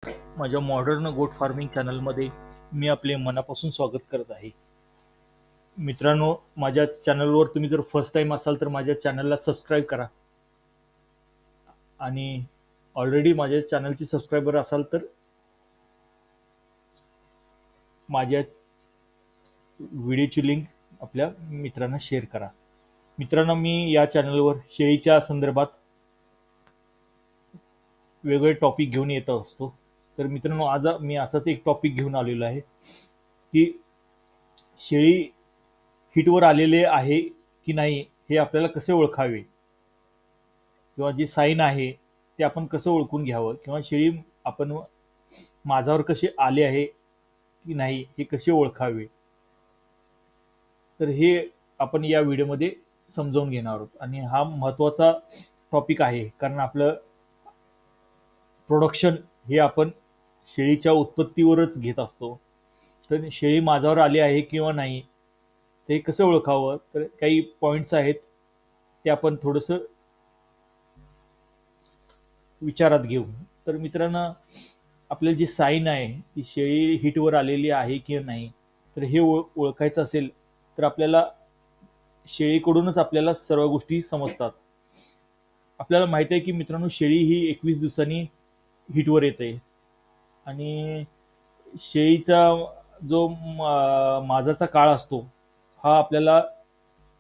माझ्या मॉडर्न गोट फार्मिंग चॅनलमध्ये मी आपले मनापासून स्वागत करत आहे. मित्रांनो, माझ्या चॅनलवर तुम्ही जर फर्स्ट टाइम असाल तर माझ्या चॅनलला सबस्क्राईब करा आणि ऑलरेडी माझ्या चॅनलची सबस्क्रायबर असाल तर माझ्या व्हिडिओची लिंक आपल्या मित्रांना शेअर करा. मित्रांनो, मी या चॅनलवर शेळीच्या संदर्भात वेगवेगळे टॉपिक घेऊन येत असतो. तर मित्रांनो, आज मी असाच एक टॉपिक घेऊन आलेलो आहे की शेळी हिटवर आलेले आहे की नाही हे आपल्याला कसे ओळखावे, किंवा जी साईन आहे ते आपण कसं ओळखून घ्यावं, किंवा शेळी आपण माझ्यावर कसे आले आहे की नाही हे कसे ओळखावे, तर हे आपण या व्हिडिओमध्ये समजावून घेणार आहोत. आणि हा महत्त्वाचा टॉपिक आहे, कारण आपलं प्रोडक्शन हे आपण शेळीच्या उत्पत्तीवरच घेत असतो. तर शेळी माझ्यावर आली आहे किंवा नाही ते कसं ओळखावं, तर काही पॉईंट्स आहेत ते आपण थोडंसं विचारात घेऊ. तर मित्रांनो, आपल्याला जी साईन आहे ती शेळी हिटवर आलेली आहे की नाही, तर हे ओळखायचं असेल तर आपल्याला शेळीकडूनच आपल्याला सर्व गोष्टी समजतात. आपल्याला माहिती आहे की मित्रांनो, शेळी ही 21 दिवसांनी हिटवर येते आणि शेळीचा जो माजाचा काळ असतो हा आपल्याला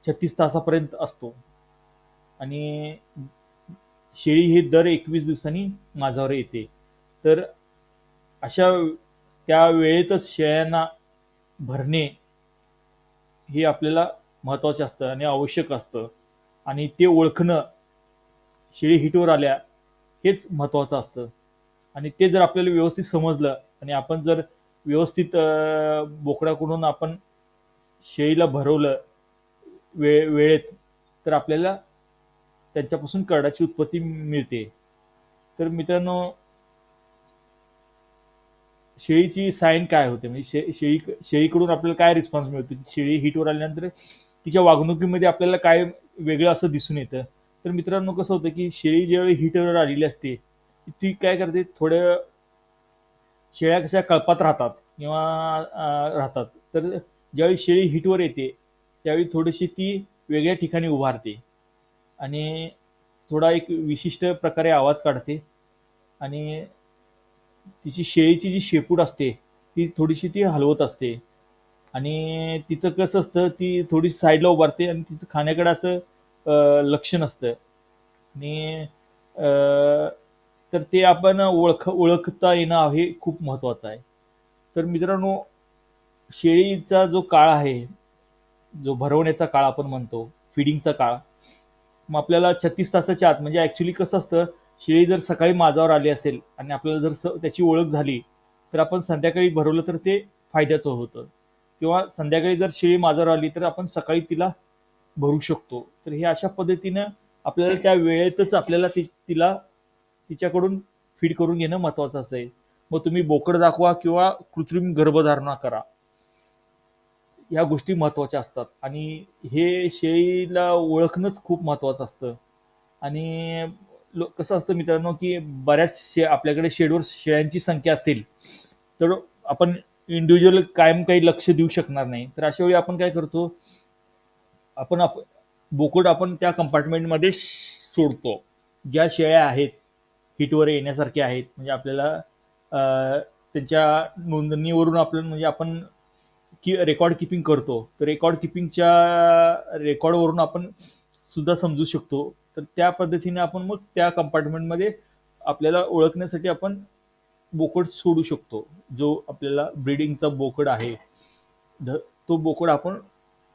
36 तासापर्यंत असतो. आणि शेळी ही दर 21 दिवसांनी माझ्यावर येते. तर अशा त्या वेळेतच शेळ्यांना भरणे हे आपल्याला महत्त्वाचे असतं आणि आवश्यक असतं. आणि ते ओळखणं, शेळी हिटवर आल्या हेच महत्त्वाचं असतं. आणि ते जर आपल्याला व्यवस्थित समजलं आणि आपण जर व्यवस्थित बोकडाकडून आपण शेळीला भरवलं वेळेत, तर आपल्याला त्यांच्यापासून कर्डाची उत्पत्ती मिळते. तर मित्रांनो, शेळीची साईन काय होते, म्हणजे शेळीकडून आपल्याला काय रिस्पॉन्स मिळतो, शेळी हिटवर आल्यानंतर तिच्या वागणुकीमध्ये आपल्याला काय वेगळं असं दिसून येतं. तर मित्रांनो, कसं होतं की शेळी ज्यावेळी हिटवर आलेली असते ती काय करते, थोड्या शेळ्या कशा कळपात राहतात किंवा राहतात. तर ज्यावेळी शेळी हिटवर येते त्यावेळी थोडीशी ती वेगळ्या ठिकाणी उभारते आणि थोडा एक विशिष्ट प्रकारे आवाज काढते. आणि तिची शेळीची जी शेपूट असते ती थोडीशी ती हलवत असते. आणि तिचं कसं असतं, ती थोडी साईडला उभारते आणि तिचं खाण्याकडे असं लक्ष नसतं. आणि तर ते आपण ओळखता येणं हे खूप महत्वाचं आहे. तर मित्रांनो, शेळीचा जो काळ आहे, जो भरवण्याचा काळ आपण म्हणतो, फिडिंगचा काळ, मग आपल्याला 36 तासाच्या आत, म्हणजे ऍक्च्युली कसं असतं, शेळी जर सकाळी माझावर आली असेल आणि आपल्याला जर त्याची ओळख झाली तर आपण संध्याकाळी भरवलं तर ते फायद्याचं होतं. किंवा संध्याकाळी जर शेळी माझावर आली तर आपण सकाळी तिला भरू शकतो. तर हे अशा पद्धतीनं आपल्याला त्या वेळेतच आपल्याला तिला तिच्याकडून फीड करून घेणं महत्वाचं असेल. मग तुम्ही बोकड दाखवा किंवा कृत्रिम गर्भधारणा करा, या गोष्टी महत्वाच्या असतात. आणि हे शेळीला ओळखणंच खूप महत्वाचं असतं. आणि कसं असतं मित्रांनो, की बऱ्याच आपल्याकडे शेडवर शेळ्यांची संख्या असेल तर आपण इंडिव्हिज्युअल कायम काही लक्ष देऊ शकणार नाही. तर अशा वेळी आपण काय करतो, आपण बोकड आपण त्या कंपार्टमेंटमध्ये सोडतो. ज्या शेळ्या आहेत हिटवर येण्यासारख्या आहेत, म्हणजे आपल्याला त्यांच्या नोंदणीवरून आपल्याला, म्हणजे आपण रेकॉर्ड किपिंग करतो, तर रेकॉर्ड किपिंगच्या रेकॉर्डवरून आपण सुद्धा समजू शकतो. तर त्या पद्धतीने आपण मग त्या कंपार्टमेंटमध्ये आपल्याला ओळखण्यासाठी आपण बोकड सोडू शकतो. जो आपल्याला ब्रीडिंगचा बोकड आहे तो बोकड आपण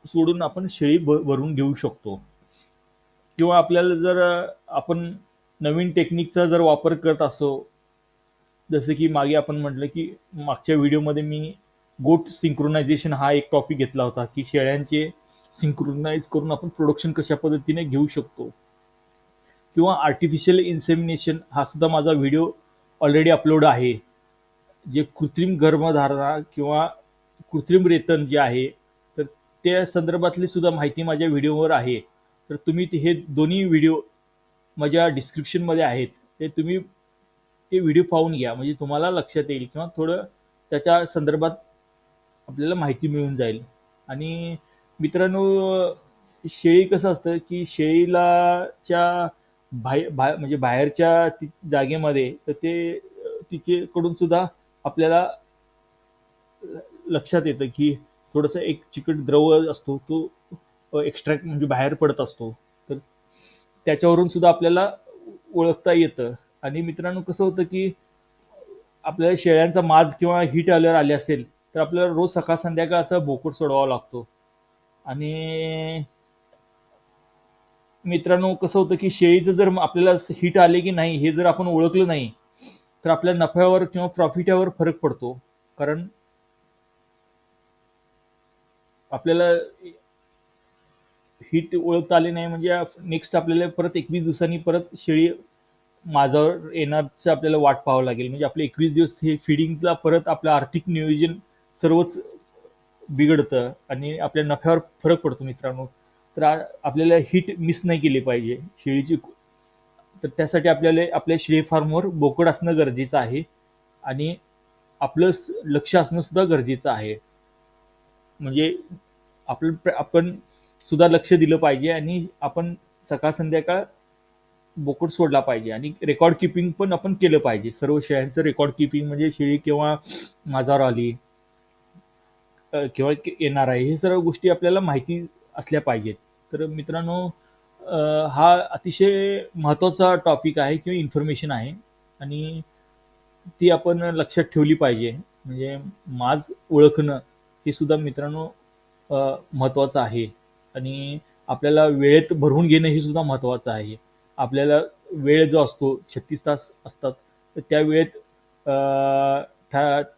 सोडून आपण शेळी भरून घेऊ शकतो. किंवा आपल्याला जर आपण नवीन टेक्निकचा जर वापर करत असो, जसं की मागे आपण म्हटलं की मागच्या व्हिडिओमध्ये मी गोट सिंक्रोनायझेशन हा एक टॉपिक घेतला होता, की शेळ्यांचे सिंक्रोनाइज करून आपण प्रोडक्शन कशा पद्धतीने घेऊ शकतो. किंवा आर्टिफिशियल इन्सेमिनेशन हा सुद्धा माझा व्हिडिओ ऑलरेडी अपलोड आहे. जे कृत्रिम गर्भधारणा किंवा कृत्रिम रेतन जे आहे, तर त्या संदर्भातली सुद्धा माहिती माझ्या व्हिडिओवर आहे. तर तुम्ही हे दोन्ही व्हिडिओ माझ्या डिस्क्रिप्शनमध्ये आहेत, ते तुम्ही ते व्हिडिओ पाहून घ्या, म्हणजे तुम्हाला लक्षात येईल किंवा थोडं त्याच्या संदर्भात आपल्याला माहिती मिळून जाईल. आणि मित्रांनो, शेळी कसं असतं की शेळीला च्या म्हणजे बाहेरच्या जागेमध्ये तर ते तिच्याकडून सुद्धा आपल्याला लक्षात येतं की थोडंसं एक चिकट द्रव असतो तो एक्स्ट्रॅक्ट म्हणजे बाहेर पडत असतो. तर त्याच्यावरून सुद्धा आपल्याला ओळखता येतं. आणि मित्रांनो, कसं होतं की आपल्याला शेळ्यांचा माज किंवा हीट अलर्ट आले असेल तर आपल्याला रोज सकाळ संध्याकाळ असा बोकड सोडवावा लागतो. आणि मित्रांनो, कसं होतं की शेळीचं जर आपल्याला हिट आले की नाही हे जर आपण ओळखलं नाही तर आपल्या नफ्यावर किंवा प्रॉफिटावर फरक पडतो. कारण आपल्याला हिट ओळखता आले नाही म्हणजे नेक्स्ट आपल्याला परत 21 दिवसांनी परत शेळी माझ्यावर येण्याचं आपल्याला वाट पाहावं लागेल. म्हणजे आपले 21 दिवस हे फिडिंगला परत आपलं आर्थिक नियोजन सर्वच बिघडतं आणि आपल्या नफ्यावर फरक पडतो मित्रांनो. तर आपल्याला हिट मिस नाही केली पाहिजे शेळीची. तर त्यासाठी आपल्याला आपल्या शेळी फार्मवर बोकड असणं गरजेचं आहे. आणि आपलं लक्ष असणं सुद्धा गरजेचं आहे. म्हणजे आपण सुद्धा लक्ष दिलं पाहिजे आणि आपण सकाळ संध्याकाळ बोकड सोडला पाहिजे. आणि रेकॉर्ड किपिंग पण आपण केलं पाहिजे. सर्व शेळ्यांचं रेकॉर्ड किपिंग, म्हणजे शेळी केव्हा माझ्यावर आली किंवा येणार आहे, हे सर्व गोष्टी आपल्याला माहिती असल्या पाहिजेत. तर मित्रांनो, हा अतिशय महत्त्वाचा टॉपिक आहे किंवा इन्फॉर्मेशन आहे. आणि ती आपण लक्षात ठेवली पाहिजे. म्हणजे माज ओळखणं हे सुद्धा मित्रांनो महत्त्वाचं आहे. आणि आपल्याला वेळेत भरवून घेणं हे सुद्धा महत्त्वाचं आहे. आपल्याला वेळ जो असतो 36 तास असतात, तर त्या वेळेत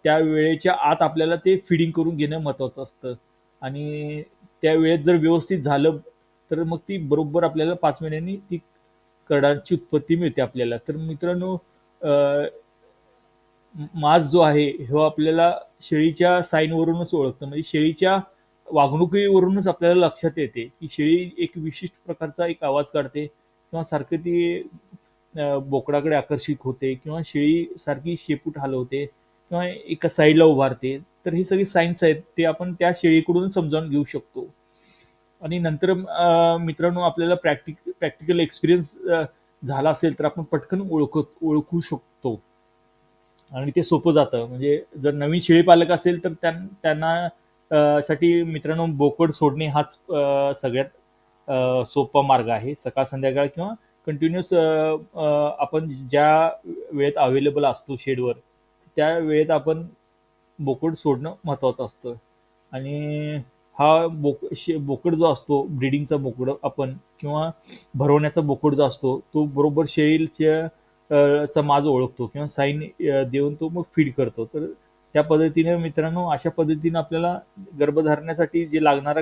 त्या वेळेच्या आत आपल्याला ते फिडिंग करून घेणं महत्त्वाचं असतं. आणि त्या वेळेत जर व्यवस्थित झालं तर मग ती बरोबर आपल्याला 5 महिन्यांनी ती करडांची उत्पत्ती मिळते आपल्याला. तर मित्रांनो, मांस जो आहे हे आपल्याला शेळीच्या साईनवरूनच ओळखतं. म्हणजे शेळीच्या वागणुकीवरूनच आपल्याला लक्षात येते की शेळी एक विशिष्ट प्रकारचा एक आवाज काढते किंवा सारखं ती बोकडाकडे आकर्षित होते किंवा शेळी सारखी शेपूट हलवते किंवा एका साईडला उभारते. तर ही सगळी सायन्स आहेत, ते आपण त्या शेळीकडून समजावून घेऊ शकतो. आणि नंतर मित्रांनो, आपल्याला प्रॅक्टिकल एक्सपिरियन्स झाला असेल तर आपण पटकन ओळखू शकतो. आणि ते सोपं जातं. म्हणजे जर नवीन शेळीपालक असेल तर त्यांना साठी मित्रांनो बोकड सोडणे हाच सगळ्यात सोपा मार्ग आहे. सकाळ संध्याकाळ किंवा कंटिन्युअस आपण ज्या वेळेत अवेलेबल असतो शेडवर त्या वेळेत आपण बोकड सोडणं महत्त्वाचं असतं. आणि हा बोकड जो असतो ब्रीडिंगचा बोकड आपण किंवा भरवण्याचा बोकड जो असतो तो बरोबर शेळीच्या चा माज ओळखतो किंवा साईन देऊन तो मग फीड करतो. तर त्या पद्धतीने मित्रांनो, अशा पद्धतीने आपल्याला गर्भधारणासाठी जे लागणारा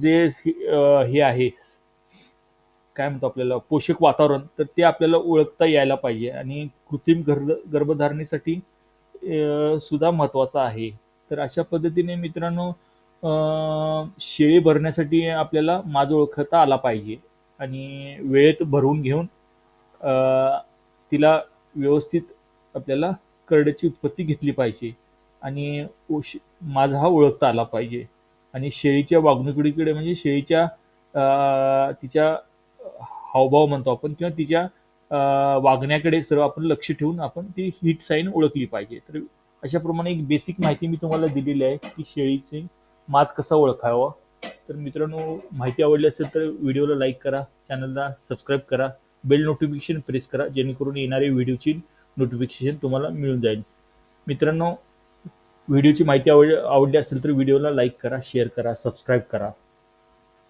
जे हे आहे, काय म्हणतो आपल्याला पोषक वातावरण, तर ते आपल्याला ओळखता यायला पाहिजे. आणि कृत्रिम गर्भधारणेसाठी सुद्धा महत्त्वाचं आहे. तर अशा पद्धतीने मित्रांनो, शेळी भरण्यासाठी आपल्याला माज ओळखता आला पाहिजे. आणि वेळेत भरवून घेऊन तिला व्यवस्थित आपल्याला करड्याची उत्पत्ती घेतली पाहिजे. आणि माझा हा ओळखता आला पाहिजे. आणि शेळीच्या वागणुकीकडे म्हणजे शेळीच्या तिच्या हावभाव म्हणतो आपण किंवा तिच्या वागण्याकडे सर्व आपण लक्ष ठेवून आपण ती हिट साईन ओळखली पाहिजे. तर अशाप्रमाणे एक बेसिक माहिती मी तुम्हाला दिलेली आहे की शेळीचे माज कसा ओळखावा. तर मित्रांनो, माहिती आवडली असेल तर व्हिडिओला लाईक करा, चॅनलला सबस्क्राईब करा, बेल नोटिफिकेशन प्रेस करा, जेणेकरून येणारी व्हिडिओची नोटिफिकेशन तुम्हाला मिळून जाईल. मित्रांनो, व्हिडिओची माहिती आवडली असेल तर व्हिडिओला लाईक करा, शेअर करा, सबस्क्राईब करा.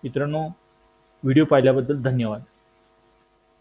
मित्रांनो, व्हिडिओ पाहिल्याबद्दल धन्यवाद.